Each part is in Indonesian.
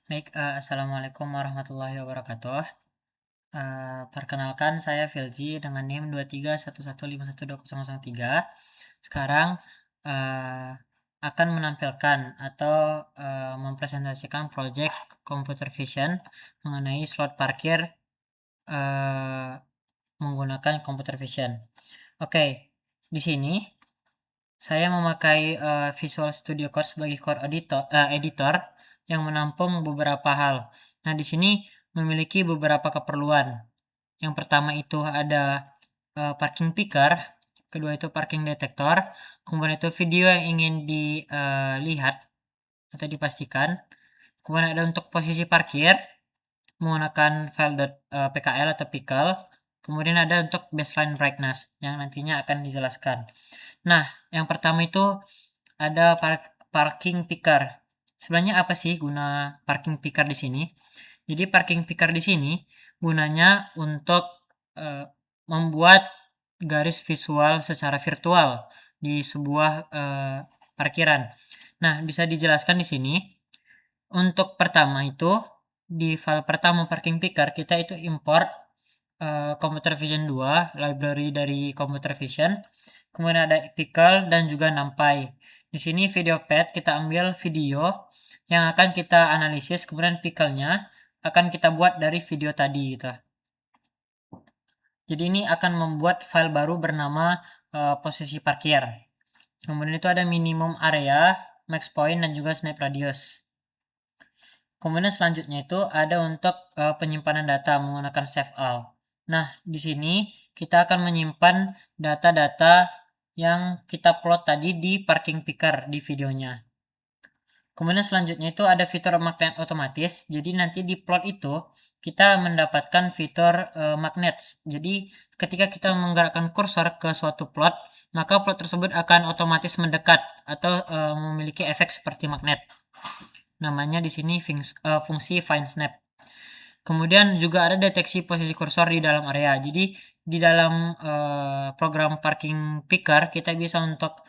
Baik, assalamualaikum warahmatullahi wabarakatuh. Perkenalkan saya Filji dengan NIM 2311512003. Sekarang uh, akan menampilkan atau mempresentasikan project computer vision mengenai slot parkir uh, menggunakan computer vision. Oke, di sini saya memakai Visual Studio Code sebagai core editor yang menampung beberapa hal. Nah, di sini memiliki beberapa keperluan. Yang pertama itu ada parking picker, kedua itu parking detector, kemudian itu video yang ingin dilihat atau dipastikan, kemudian ada untuk posisi parkir menggunakan file .pkl atau pickle, kemudian ada untuk baseline brightness yang nantinya akan dijelaskan. Nah, yang pertama itu ada parking picker. Sebenarnya apa sih guna parking picker di sini? Jadi parking picker di sini gunanya untuk membuat garis visual secara virtual di sebuah parkiran. Nah, bisa dijelaskan di sini. Untuk pertama itu di file pertama parking picker kita itu import Computer Vision 2, library dari Computer Vision. Kemudian ada pickle dan juga numpy. Di sini video pad kita ambil video yang akan kita analisis, kemudian pickle-nya akan kita buat dari video tadi gitu. Jadi ini akan membuat file baru bernama posisi parkir. Kemudian itu ada minimum area, max point dan juga snap radius. Kemudian selanjutnya itu ada untuk penyimpanan data menggunakan save all. Nah, di sini kita akan menyimpan data-data yang kita plot tadi di parking picker di videonya. Kemudian selanjutnya itu ada fitur magnet otomatis. Jadi nanti di plot itu kita mendapatkan fitur magnet. Jadi ketika kita menggerakkan kursor ke suatu plot, maka plot tersebut akan otomatis mendekat atau memiliki efek seperti magnet. Namanya di sini fungsi find snap. Kemudian juga ada deteksi posisi kursor di dalam area. Jadi di dalam program parking picker kita bisa untuk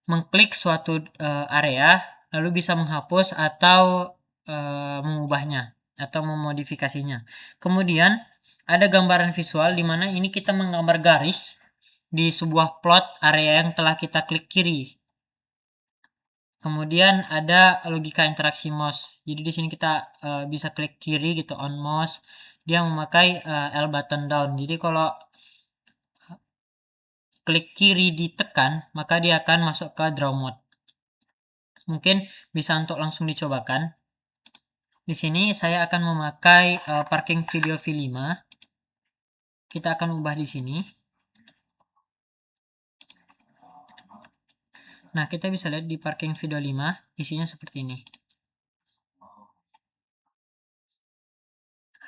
mengklik suatu area lalu bisa menghapus atau mengubahnya atau memodifikasinya. Kemudian ada gambaran visual di mana ini kita menggambar garis di sebuah plot area yang telah kita klik kiri. Kemudian ada logika interaksi mouse. Jadi di sini kita bisa klik kiri gitu on mouse. Dia memakai L button down. Jadi kalau klik kiri ditekan, maka dia akan masuk ke draw mode. Mungkin bisa untuk langsung dicobakan. Di sini saya akan memakai parking video V5. Kita akan ubah di sini. Nah, kita bisa lihat di parking video 5 isinya seperti ini.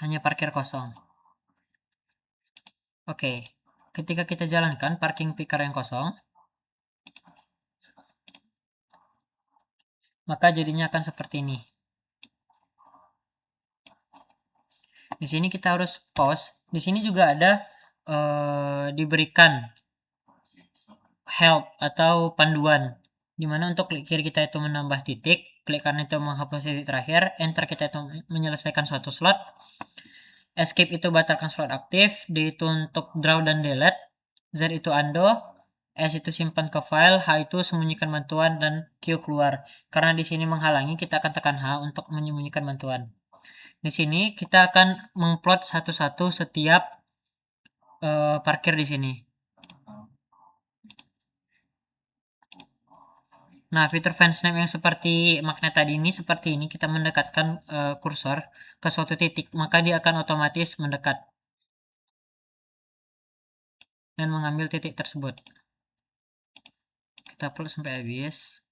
Hanya parkir kosong. Oke, ketika kita jalankan parking picker yang kosong, maka jadinya akan seperti ini. Di sini kita harus pause. Di sini juga ada diberikan help atau panduan. Dimana untuk klik kiri kita itu menambah titik, klik kanan itu menghapus titik terakhir, enter kita itu menyelesaikan suatu slot, escape itu batalkan slot aktif, D itu untuk draw dan delete, Z itu undo, S itu simpan ke file, H itu sembunyikan bantuan, dan Q keluar. Karena di sini menghalangi, kita akan tekan H untuk menyembunyikan bantuan. Di sini kita akan mengplot satu-satu setiap parkir di sini. Nah, fitur fan snap yang seperti magnet tadi ini, seperti ini, kita mendekatkan kursor ke suatu titik, maka dia akan otomatis mendekat dan mengambil titik tersebut. Kita plot sampai habis.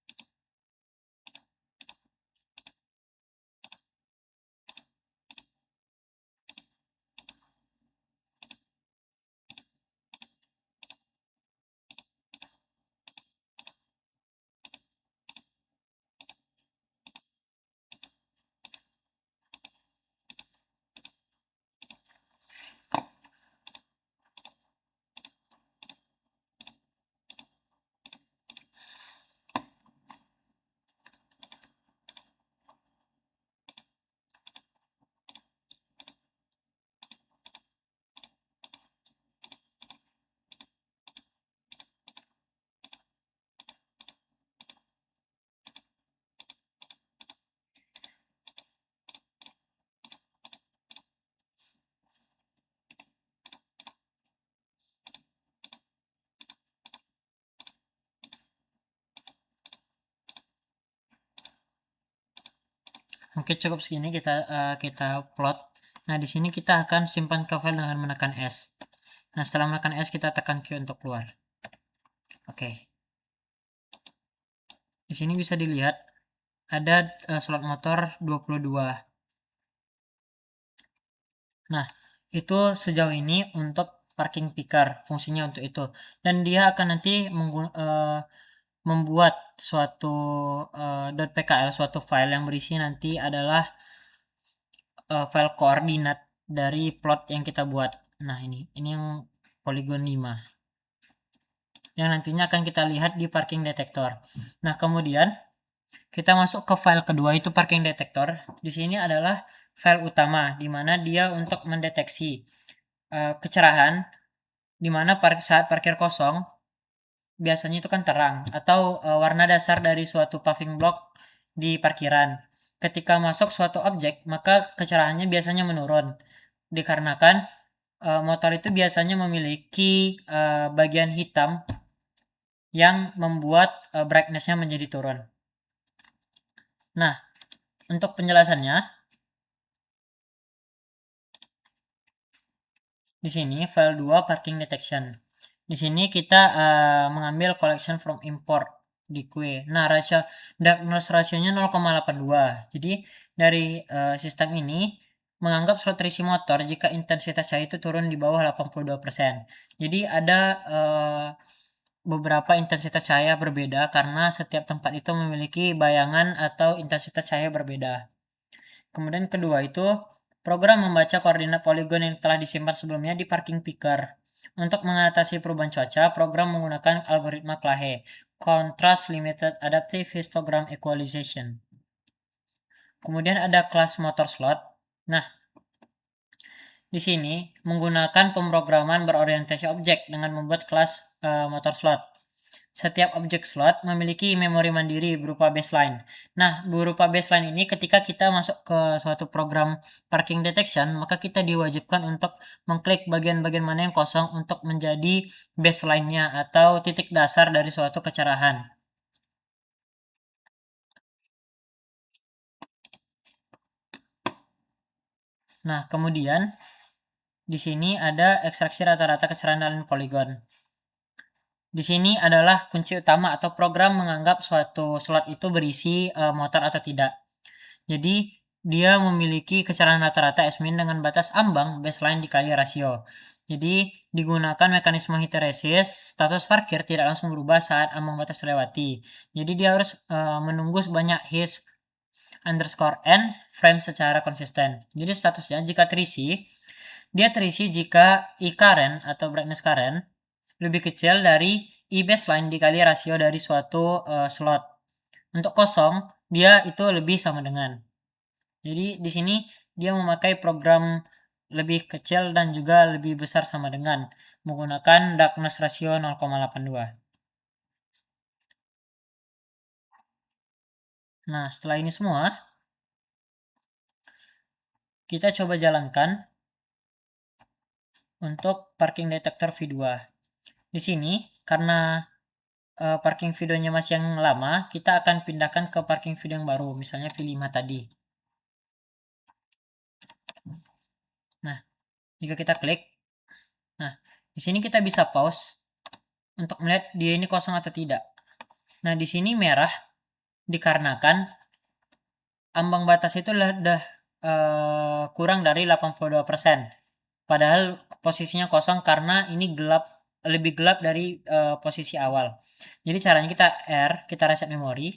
Mungkin cukup segini kita plot. Nah, di sini kita akan simpan ke file dengan menekan S. Nah, setelah menekan S kita tekan Q untuk keluar. Oke. Di sini bisa dilihat ada slot motor 22. Nah, itu sejauh ini untuk parking picker, fungsinya untuk itu. Dan dia akan nanti membuat suatu .pkl, suatu file yang berisi nanti adalah file koordinat dari plot yang kita buat. Nah, ini yang polygon 5 yang nantinya akan kita lihat di parking detector. Nah, kemudian kita masuk ke file kedua, itu parking detector. Di sini adalah file utama di mana dia untuk mendeteksi kecerahan, di mana saat parkir kosong biasanya itu kan terang atau warna dasar dari suatu paving block di parkiran. Ketika masuk suatu objek, maka kecerahannya biasanya menurun dikarenakan motor itu biasanya memiliki bagian hitam yang membuat brightness-nya menjadi turun. Nah, untuk penjelasannya, di sini file 2 parking detection. Di sini kita mengambil collection from import di Q. Nah, darkness rasionya 0,82. Jadi dari sistem ini menganggap slot terisi motor jika intensitas cahaya itu turun di bawah 82%. Jadi ada beberapa intensitas cahaya berbeda karena setiap tempat itu memiliki bayangan atau intensitas cahaya berbeda. Kemudian kedua itu program membaca koordinat poligon yang telah disimpan sebelumnya di parking picker. Untuk mengatasi perubahan cuaca, program menggunakan algoritma Clahe, Contrast Limited Adaptive Histogram Equalization. Kemudian ada kelas motor slot. Nah, di sini menggunakan pemrograman berorientasi objek dengan membuat kelas motor slot. Setiap objek slot memiliki memori mandiri berupa baseline. Nah, berupa baseline ini ketika kita masuk ke suatu program parking detection, maka kita diwajibkan untuk mengklik bagian-bagian mana yang kosong untuk menjadi baseline-nya atau titik dasar dari suatu kecerahan. Nah, kemudian di sini ada ekstraksi rata-rata kecerahan dalam poligon. Di sini adalah kunci utama atau program menganggap suatu slot itu berisi motor atau tidak. Jadi dia memiliki kecerahan rata-rata S-min dengan batas ambang baseline dikali rasio. Jadi digunakan mekanisme histeresis, status parkir tidak langsung berubah saat ambang batas terlewati. Jadi dia harus menunggu sebanyak his underscore n frame secara konsisten. Jadi statusnya jika terisi, dia terisi jika I current atau brightness current lebih kecil dari I baseline dikali rasio dari suatu slot. Untuk kosong, dia itu lebih sama dengan. Jadi di sini dia memakai program lebih kecil dan juga lebih besar sama dengan menggunakan darkness ratio 0,82. Nah, setelah ini semua kita coba jalankan untuk parking detector V2. Di sini karena parking videonya masih yang lama, kita akan pindahkan ke parking video yang baru, misalnya V5 tadi. Nah, jika kita klik, nah di sini kita bisa pause untuk melihat dia ini kosong atau tidak. Nah, di sini merah dikarenakan ambang batas itu udah kurang dari 82%. Padahal posisinya kosong karena ini lebih gelap dari posisi awal. Jadi caranya kita reset memori,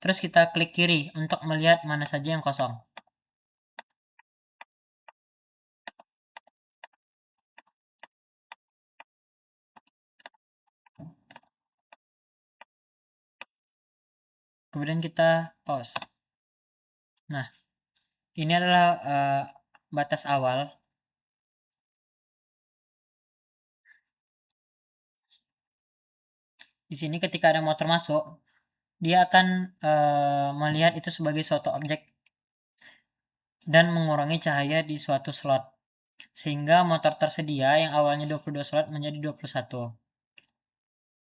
terus kita klik kiri untuk melihat mana saja yang kosong. Kemudian kita pause. Nah, ini adalah batas awal. Di sini ketika ada motor masuk, dia akan melihat itu sebagai suatu objek dan mengurangi cahaya di suatu slot. Sehingga motor tersedia yang awalnya 22 slot menjadi 21.